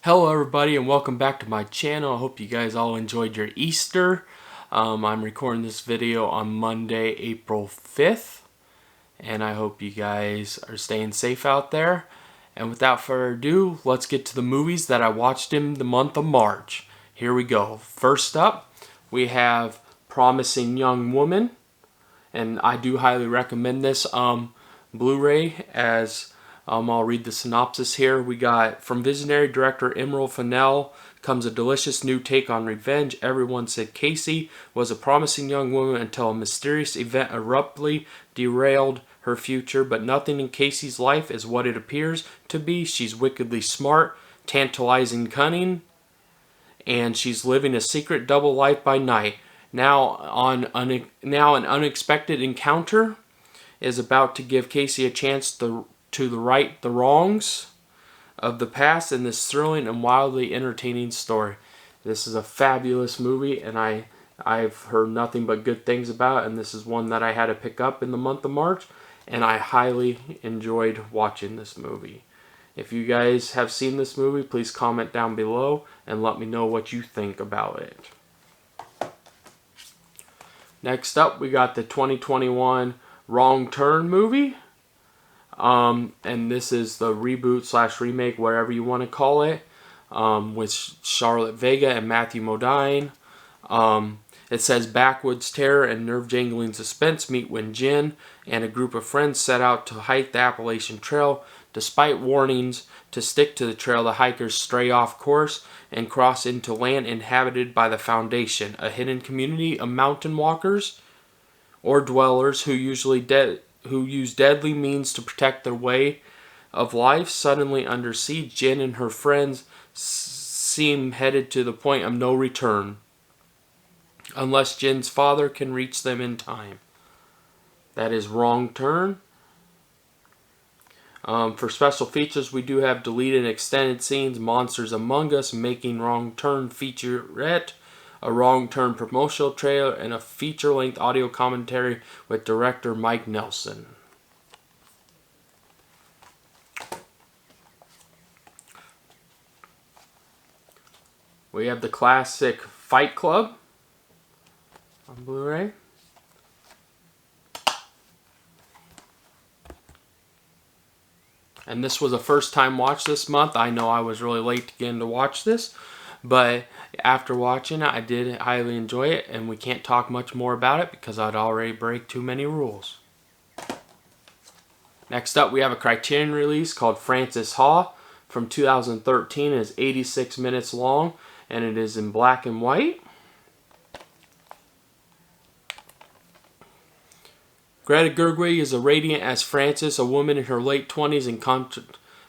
Hello everybody and welcome back to my channel. I hope you guys all enjoyed your Easter. I'm recording this video on Monday, April 5th. And I hope you guys are staying safe out there. And without further ado, let's get to the movies that I watched in the month of March. Here we go. First up, we have Promising Young Woman. And I do highly recommend this Blu-ray as... I'll read the synopsis here. We got, from visionary director Emerald Fennell comes a delicious new take on revenge. Everyone said Casey was a promising young woman until a mysterious event abruptly derailed her future. But nothing in Casey's life is what it appears to be. She's wickedly smart, tantalizing cunning, and she's living a secret double life by night. Now an unexpected encounter is about to give Casey a chance to right the wrongs of the past in this thrilling and wildly entertaining story. This is a fabulous movie, and I've heard nothing but good things about it, and this is one that I had to pick up in the month of March, and I highly enjoyed watching this movie. If you guys have seen this movie, please comment down below and let me know what you think about it. Next up, we got the 2021 Wrong Turn movie. And this is the reboot / remake, whatever you want to call it, with Charlotte Vega and Matthew Modine. It says backwoods terror and nerve-jangling suspense meet when Jen and a group of friends set out to hike the Appalachian Trail. Despite warnings to stick to the trail, the hikers stray off course and cross into land inhabited by the Foundation, a hidden community of mountain walkers or dwellers who use deadly means to protect their way of life. Suddenly under siege, Jen and her friends seem headed to the point of no return, unless Jen's father can reach them in time. That is Wrong Turn. For special features, we do have deleted extended scenes, Monsters Among Us, Making Wrong Turn featurette, a Wrong Turn promotional trailer, and a feature-length audio commentary with director Mike Nelson. We have the classic Fight Club on Blu-ray. And this was a first time watch this month. I know I was really late to get in to watch this, but after watching it, I did highly enjoy it, and we can't talk much more about it because I'd already break too many rules. Next up, we have a Criterion release called Frances Ha from 2013. It is 86 minutes long, and it is in black and white. Greta Gerwig is radiant as Frances, a woman in her late 20s in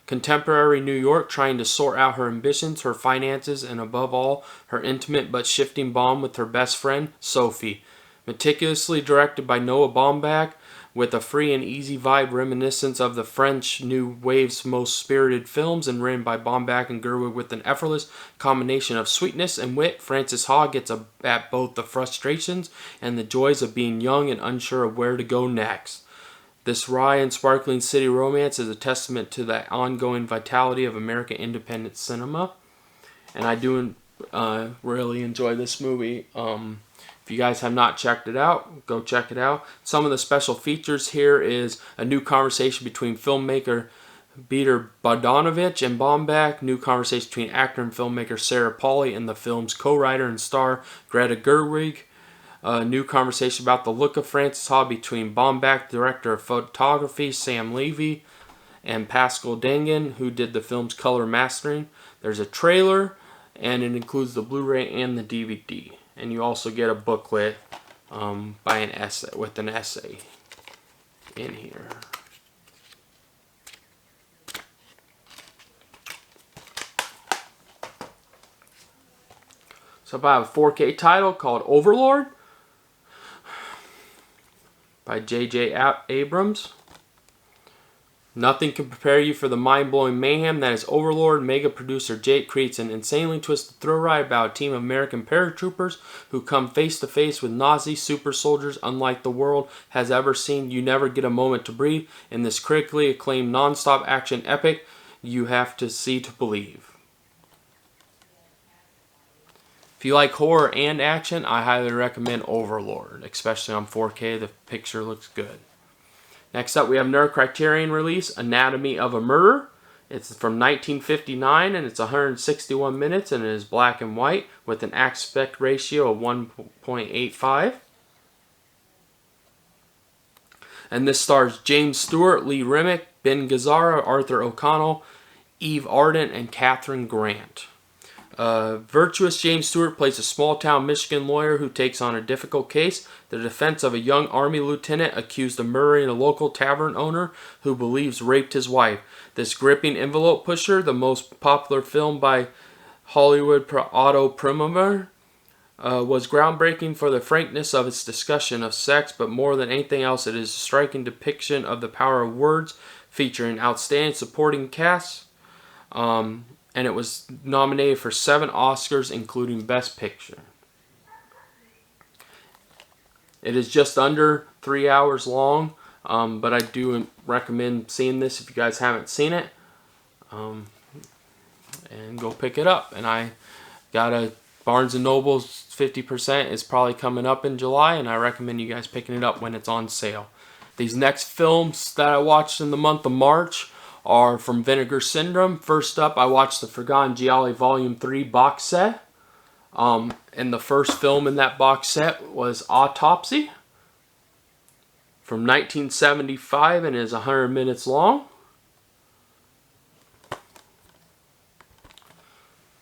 contemporary New York, trying to sort out her ambitions, her finances, and above all, her intimate but shifting bond with her best friend, Sophie. Meticulously directed by Noah Baumbach, with a free and easy vibe reminiscent of the French New Wave's most spirited films, and written by Baumbach and Gerwig with an effortless combination of sweetness and wit, Frances Ha gets at both the frustrations and the joys of being young and unsure of where to go next. This wry and sparkling city romance is a testament to the ongoing vitality of American independent cinema, and I do really enjoy this movie. If you guys have not checked it out, go check it out. Some of the special features here is a new conversation between filmmaker Peter Bogdanovich and Baumbach, new conversation between actor and filmmaker Sarah Polley and the film's co-writer and star Greta Gerwig, a new conversation about the look of Frances Ha between Baumbach, director of photography Sam Levy, and Pascal Dangan, who did the film's color mastering. There's a trailer, and it includes the Blu-ray and the DVD. And you also get a booklet by an essay with an essay in here. So I have a 4K title called Overlord by J.J. Abrams. Nothing can prepare you for the mind-blowing mayhem that is Overlord. Mega producer Jake creates an insanely twisted thrill ride about a team of American paratroopers who come face to face with Nazi super soldiers unlike the world has ever seen. You never get a moment to breathe in this critically acclaimed non-stop action epic you have to see to believe. If you like horror and action, I highly recommend Overlord, especially on 4K. The picture looks good. Next up, we have another Criterion release, Anatomy of a Murder. It's from 1959, and it's 161 minutes, and it is black and white with an aspect ratio of 1.85. And this stars James Stewart, Lee Remick, Ben Gazzara, Arthur O'Connell, Eve Arden, and Catherine Grant. Virtuous James Stewart plays a small-town Michigan lawyer who takes on a difficult case, the defense of a young Army lieutenant accused of murdering a local tavern owner who believes raped his wife. This gripping envelope pusher, the most popular film by Hollywood Otto Preminger, was groundbreaking for the frankness of its discussion of sex, but more than anything else, it is a striking depiction of the power of words, featuring outstanding supporting casts. And it was nominated for 7 Oscars, including Best Picture. It is just under 3 hours long, but I do recommend seeing this if you guys haven't seen it. And go pick it up. And I got a Barnes & Noble's 50% is probably coming up in July, and I recommend you guys picking it up when it's on sale. These next films that I watched in the month of March are from Vinegar Syndrome. First up, I watched the Forgotten Gialli Volume 3 box set. And the first film in that box set was Autopsy from 1975, and is 100 minutes long. It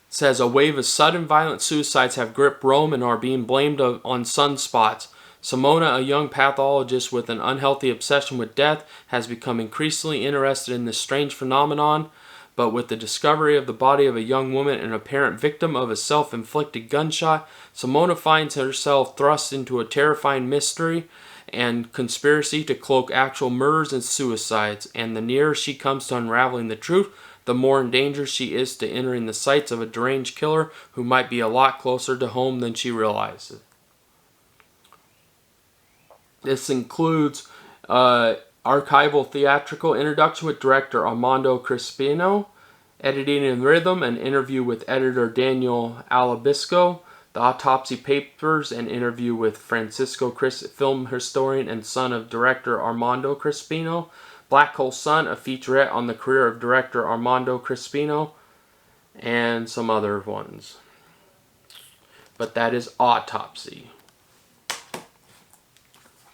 says, a wave of sudden violent suicides have gripped Rome and are being blamed on sunspots. Simona, a young pathologist with an unhealthy obsession with death, has become increasingly interested in this strange phenomenon, but with the discovery of the body of a young woman, an apparent victim of a self-inflicted gunshot, Simona finds herself thrust into a terrifying mystery and conspiracy to cloak actual murders and suicides, and the nearer she comes to unraveling the truth, the more in danger she is to entering the sights of a deranged killer who might be a lot closer to home than she realizes. This includes archival theatrical introduction with director Armando Crispino, editing and rhythm, an interview with editor Daniel Alabisco, the autopsy papers, an interview with Francisco film historian and son of director Armando Crispino, Black Hole Sun, a featurette on the career of director Armando Crispino, and some other ones. But that is Autopsy.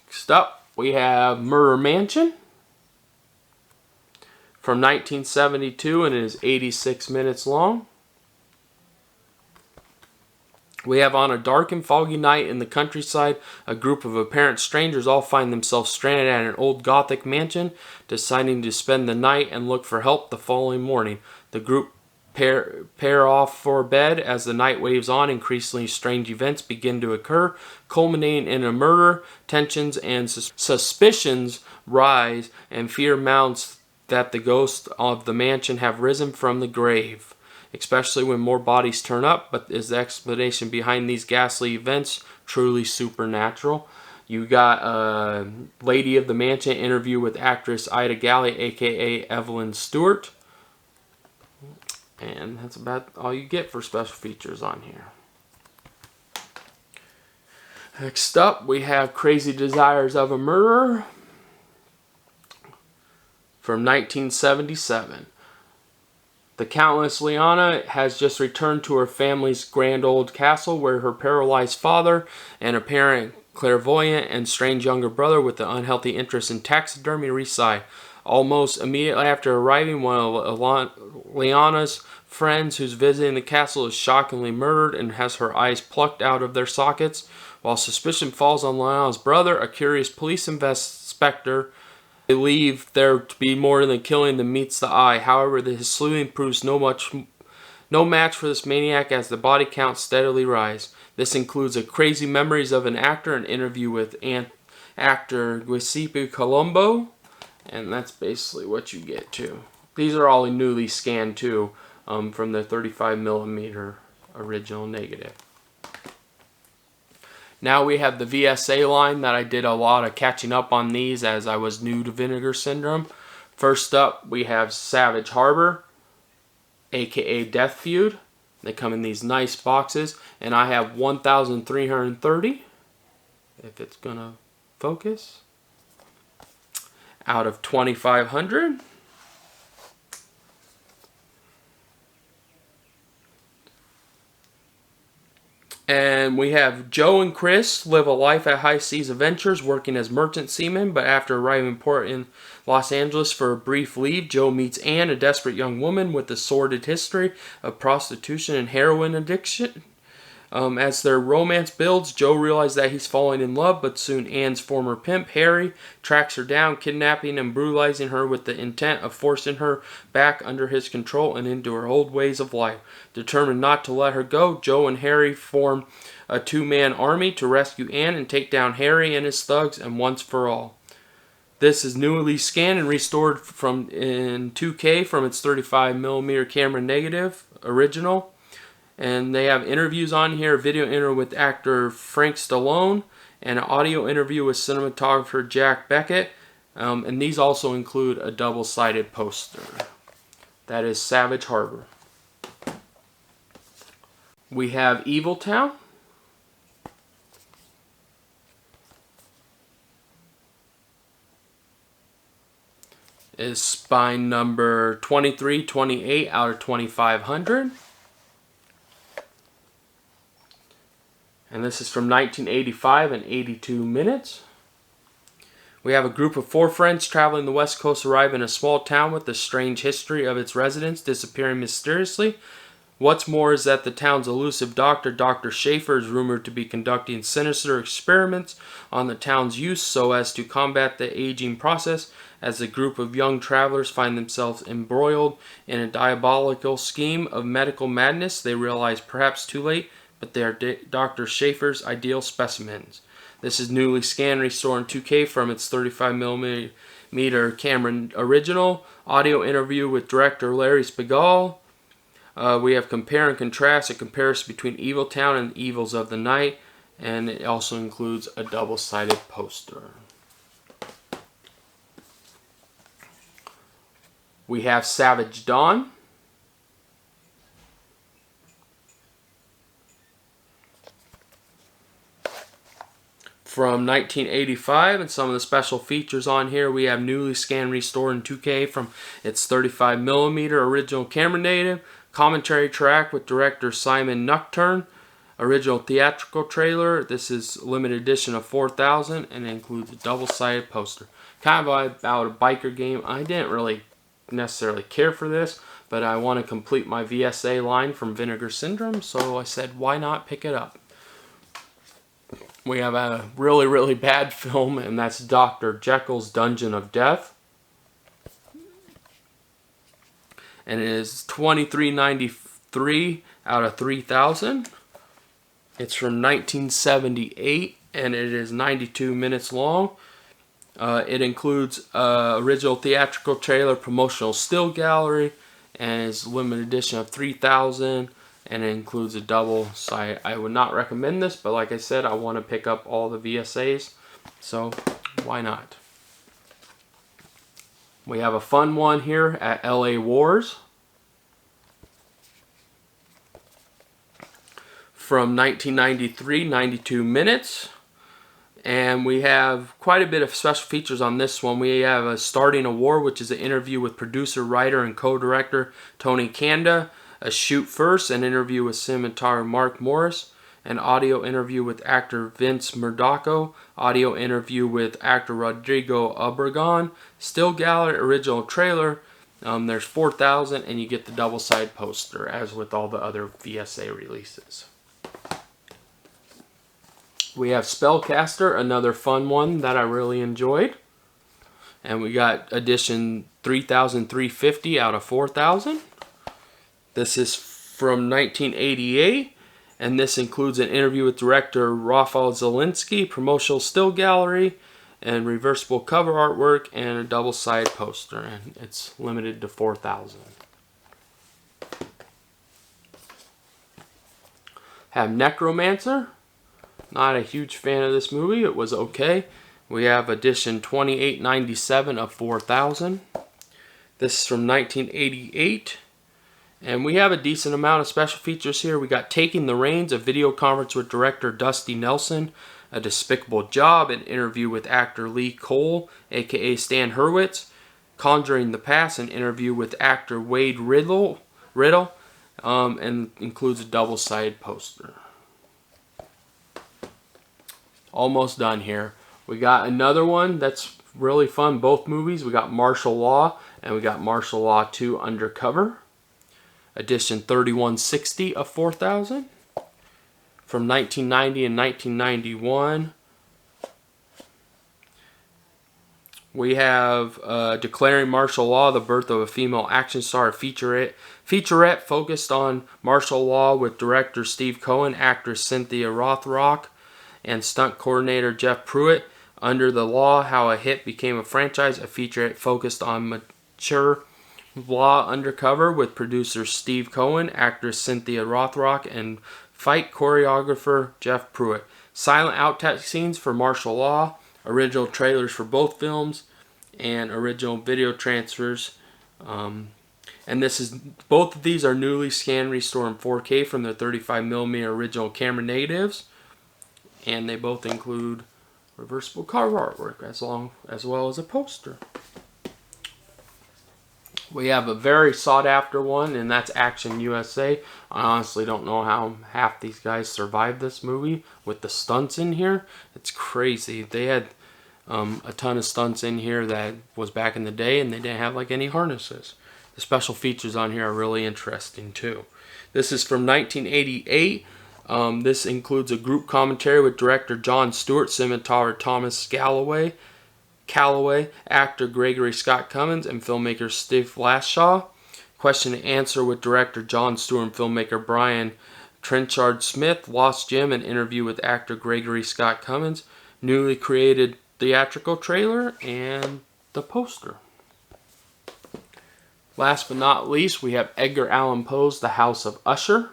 Next up, we have Murder Mansion from 1972, and it is 86 minutes long. We have, on a dark and foggy night in the countryside, a group of apparent strangers all find themselves stranded at an old Gothic mansion, deciding to spend the night and look for help the following morning. The group pair off for bed as the night waves on. Increasingly strange events begin to occur, culminating in a murder. Tensions and suspicions rise, and fear mounts that the ghosts of the mansion have risen from the grave, especially when more bodies turn up. But is the explanation behind these ghastly events truly supernatural? You got Lady of the Mansion interview with actress Ida Galli, aka Evelyn Stewart. And that's about all you get for special features on here. Next up, we have Crazy Desires of a Murderer from 1977. The Countess Liana has just returned to her family's grand old castle, where her paralyzed father, an apparent clairvoyant and strange younger brother with an unhealthy interest in taxidermy, reside. Almost immediately after arriving, one of Liana's friends who's visiting the castle is shockingly murdered and has her eyes plucked out of their sockets. While suspicion falls on Liana's brother, a curious police inspector, believe there to be more in the killing than meets the eye. However, his sleuthing proves no match for this maniac as the body counts steadily rise. This includes a crazy memories of an actor, an interview with actor Giuseppe Colombo, and that's basically what you get too. These are all newly scanned too, from the 35mm original negative. Now we have the VSA line that I did a lot of catching up on these as I was new to Vinegar Syndrome. First up, we have Savage Harbor, aka Death Feud. They come in these nice boxes, and I have 1,330, if it's gonna focus, out of 2,500. And we have Joe and Chris live a life at high seas adventures, working as merchant seamen, but after arriving in port in Los Angeles for a brief leave, Joe meets Anne, a desperate young woman with a sordid history of prostitution and heroin addiction. As their romance builds, Joe realizes that he's falling in love, but soon Anne's former pimp, Harry, tracks her down, kidnapping and brutalizing her with the intent of forcing her back under his control and into her old ways of life. Determined not to let her go, Joe and Harry form a two-man army to rescue Anne and take down Harry and his thugs and once for all. This is newly scanned and restored in 2K from its 35mm camera negative original. And they have interviews on here, a video interview with actor Frank Stallone, and an audio interview with cinematographer Jack Beckett. And these also include a double-sided poster. That is Savage Harbor. We have Evil Town. Is spine number 2328 out of 2,500. And this is from 1985 and 82 minutes. We have a group of 4 friends traveling the West Coast arrive in a small town with a strange history of its residents disappearing mysteriously. What's more is that the town's elusive doctor, Dr. Schaefer, is rumored to be conducting sinister experiments on the town's youth so as to combat the aging process. As a group of young travelers find themselves embroiled in a diabolical scheme of medical madness, they realize, perhaps too late, but they are Dr. Schaefer's ideal specimens. This is newly scanned and restored in 2K from its 35mm camera original. Audio interview with director Larry Spiegel. We have compare and contrast, a comparison between Evil Town and Evils of the Night, and it also includes a double-sided poster. We have Savage Dawn. From 1985, and some of the special features on here, we have newly scanned, restored in 2K from its 35mm original camera native, commentary track with director Simon Nocturne, original theatrical trailer. This is limited edition of 4,000 and it includes a double-sided poster. Kind of about a biker game. I didn't really necessarily care for this, but I want to complete my VSA line from Vinegar Syndrome, so I said, why not pick it up? We have a really, really bad film, and that's Dr. Jekyll's Dungeon of Death. And it is 2393 out of 3,000. It's from 1978, and it is 92 minutes long. It includes original theatrical trailer, promotional still gallery, and is limited edition of 3,000. And it includes a double side. I would not recommend this, but like I said, I want to pick up all the VSAs, so why not? We have a fun one here at LA Wars. From 1993, 92 minutes. And we have quite a bit of special features on this one. We have a Starting a War, which is an interview with producer, writer, and co-director Tony Kanda. A Shoot First, an interview with cinematographer Mark Morris, an audio interview with actor Vince Murdaco, audio interview with actor Rodrigo Obregon, still gallery, original trailer. There's 4,000 and you get the double-sided poster as with all the other VSA releases. We have Spellcaster, another fun one that I really enjoyed. And we got edition 3,350 out of 4,000. This is from 1988, and this includes an interview with director Rafael Zelinsky, promotional still gallery, and reversible cover artwork, and a double-sided poster, and it's limited to 4,000. Have Necromancer. Not a huge fan of this movie. It was okay. We have edition 2897 of 4,000. This is from 1988. And we have a decent amount of special features here. We got Taking the Reins, a video conference with director Dusty Nelson, A Despicable Job, an interview with actor Lee Cole, aka Stan Hurwitz, Conjuring the Past, an interview with actor Wade Riddle, and includes a double-sided poster. Almost done here. We got another one that's really fun, both movies. We got Martial Law, and we got Martial Law 2 Undercover. Edition 3160 of 4,000. From 1990 and 1991. We have Declaring Martial Law, the Birth of a Female Action Star, a featurette focused on martial law with director Steve Cohen, actress Cynthia Rothrock, and stunt coordinator Jeff Pruitt. Under the Law, How a Hit Became a Franchise, a featurette focused on mature law undercover with producer Steve Cohen, actress Cynthia Rothrock, and fight choreographer Jeff Pruitt. Silent outtake scenes for Martial Law, original trailers for both films, and original video transfers. And both of these are newly scanned, restored in 4K from their 35mm original camera negatives, and they both include reversible cover artwork as well as a poster. We have a very sought after one, and that's Action USA. I honestly don't know how half these guys survived this movie with the stunts in here. It's crazy. They had a ton of stunts in here that was back in the day, and they didn't have like any harnesses. The special features on here are really interesting too. This is from 1988. This includes a group commentary with director Jon Stewart, cinematographer Thomas Calloway, actor Gregory Scott Cummins, and filmmaker Steve Lashaw. Question and answer with director Jon Stewart and filmmaker Brian Trenchard Smith. Lost Gem, an interview with actor Gregory Scott Cummins. Newly created theatrical trailer and the poster. Last but not least, we have Edgar Allan Poe's The House of Usher.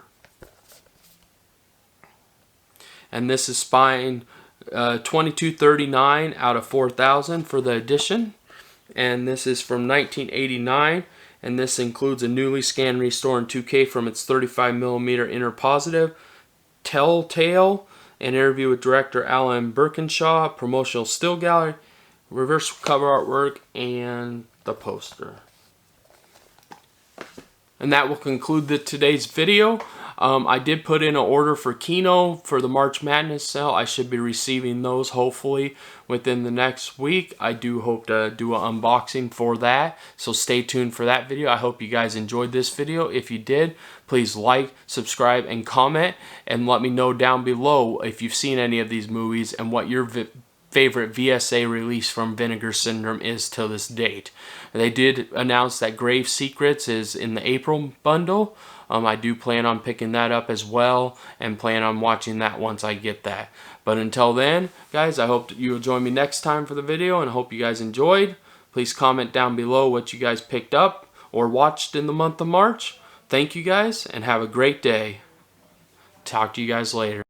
And this is spine 2239 out of 4,000 for the edition. And this is from 1989. And this includes a newly scanned, restored in 2K from its 35mm inner positive. Telltale, an interview with director Alan Birkinshaw, promotional still gallery, reverse cover artwork, and the poster. And that will conclude today's video. I did put in an order for Kino for the March Madness sale. I should be receiving those hopefully within the next week. I do hope to do an unboxing for that, so stay tuned for that video. I hope you guys enjoyed this video. If you did, please like, subscribe, and comment, and let me know down below if you've seen any of these movies and what your favorite VSA release from Vinegar Syndrome is till this date. They did announce that Grave Secrets is in the April bundle. I do plan on picking that up as well and plan on watching that once I get that. But until then, guys, I hope you'll join me next time for the video, and I hope you guys enjoyed. Please comment down below what you guys picked up or watched in the month of March. Thank you guys, and have a great day. Talk to you guys later.